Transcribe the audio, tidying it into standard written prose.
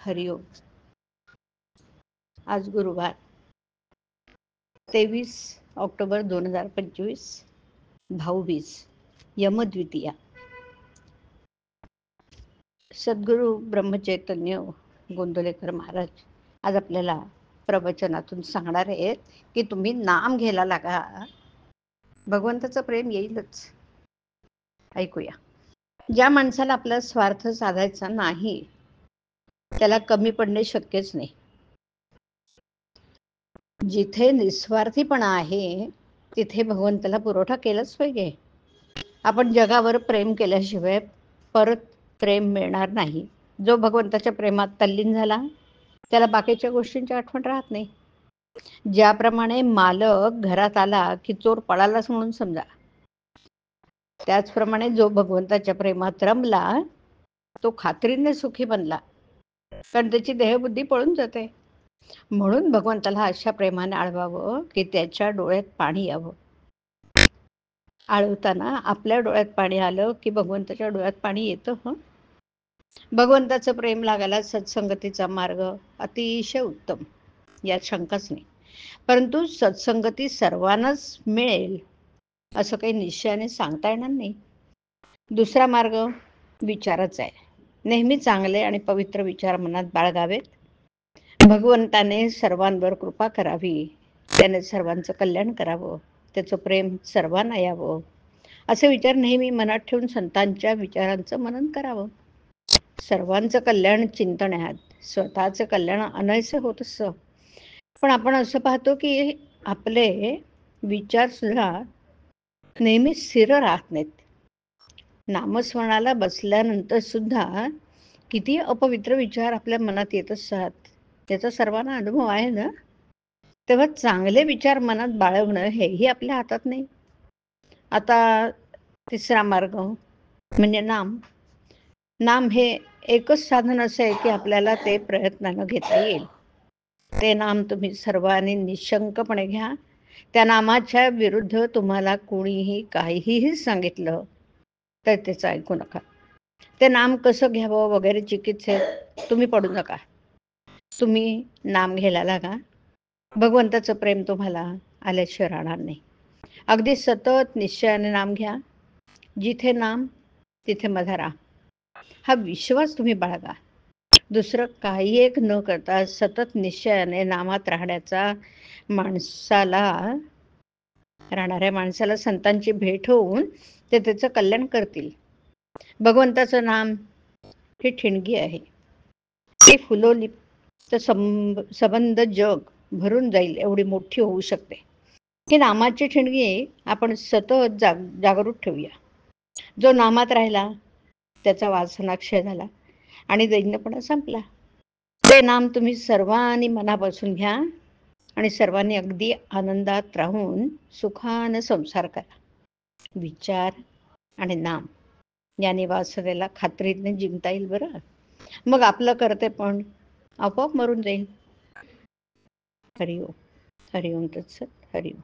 हरिओम. आज गुरुवार 23 ऑक्टोबर 2025, भाऊबीज, यमद्वितीया. सद्गुरू ब्रह्मचैतन्य गोंदवलेकर महाराज आज आपल्याला प्रवचनातून सांगणार आहेत की तुम्ही नाम घ्यायला लागा, भगवंताचं प्रेम येईलच. ऐकूया. ज्या माणसाला आपला स्वार्थ साधायचा नाही त्याला कमी पडणे शक्यच नाही. जिथे निस्वार्थीपणा आहे तिथे भगवंताला पुरवठा केलाच पाहिजे. आपण जगावर प्रेम केल्याशिवाय परत प्रेम मिळणार नाही. जो भगवंताच्या प्रेमात तल्लीन झाला त्याला बाकीच्या गोष्टींची आठवण राहत नाही. ज्याप्रमाणे मालक घरात आला की चोर पळालाच म्हणून समजा, त्याचप्रमाणे जो भगवंताच्या प्रेमात रमला तो खात्रीने सुखी बनला, कारण त्याची देहबुद्धी पळून जाते. म्हणून भगवंताला अशा प्रेमाने आळवावं की त्याच्या डोळ्यात पाणी यावं. आळवताना आपल्या डोळ्यात पाणी आलं की भगवंताच्या डोळ्यात पाणी येतं. भगवंताचं प्रेम लागायला सत्संगतीचा मार्ग अतिशय उत्तम, यात शंकाच नाही. परंतु सत्संगती सर्वांनाच मिळेल असं काही निश्चयाने सांगता येणार नाही. दुसरा मार्ग विचारच आहे. नेहमी चांगले आणि पवित्र विचार मनात बाळगावेत. भगवंताने सर्वांवर कृपा करावी, त्याने सर्वांचं कल्याण करावं, त्याचं प्रेम सर्वांना यावं असे विचार नेहमी मनात ठेवून संतांच्या विचारांचं मनन करावं. सर्वांचं कल्याण चिंतण्यात स्वतःचं कल्याण अनायसे होत असतं. पण आपण असं पाहतो की आपले विचार सुद्धा नेहमी स्थिर राहत नाहीत. नामस्मरणाला बसल्यानंतर सुद्धा किती अपवित्र विचार आपल्या मनात येत असतात, त्याचा सर्वांना अनुभव आहे ना. तेव्हा चांगले विचार मनात बाळगणं हेही आपल्या हातात नाही. आता तिसरा मार्ग म्हणजे नाम. नाम हे एकच साधन असं आहे की आपल्याला ते प्रयत्नानं घेता येईल. ते नाम तुम्ही सर्वांनी निशंकपणे घ्या. त्या नामाच्या विरुद्ध तुम्हाला कोणीही काहीही सांगितलं तर त्याचं ऐकू नका. ते नाम कसं घ्यावं वगैरे चिकित्सेत तुम्ही पडू नका. तुम्ही नाम घ्यायला लागा. भगवंताचं प्रेम तुम्हाला आल्याशिवाय राहणार नाही. अगदी सतत निश्चयाने नाम घ्या. जिथे नाम तिथे माझा राम, हा विश्वास तुम्ही बाळगा. दुसरं काही एक न करता सतत निश्चयाने नामात राहणाऱ्या माणसाला संतांची भेट होऊन ते त्याचं कल्याण करतील. भगवंताचं नाम ही ठिणगी आहे. ती फुलवली तर संबंध जग भरून जाईल एवढी मोठी होऊ शकते. ही नामाची ठिणगी आपण सतत जागरूक ठेवूया. जो नामात राहिला त्याचा वासनाक्षय झाला आणि दैन्यपणा संपला. ते नाम तुम्ही सर्वांनी मनापासून घ्या आणि सर्वांनी अगदी आनंदात राहून सुखानं संसार करा. विचार आणि नाम याने वासनेला खात्रीने जिंकता येईल बरं. मग आपलं करते पण आपोआप मरून जाईल. हरिओम. हरिओम तत्सत. हरिओम.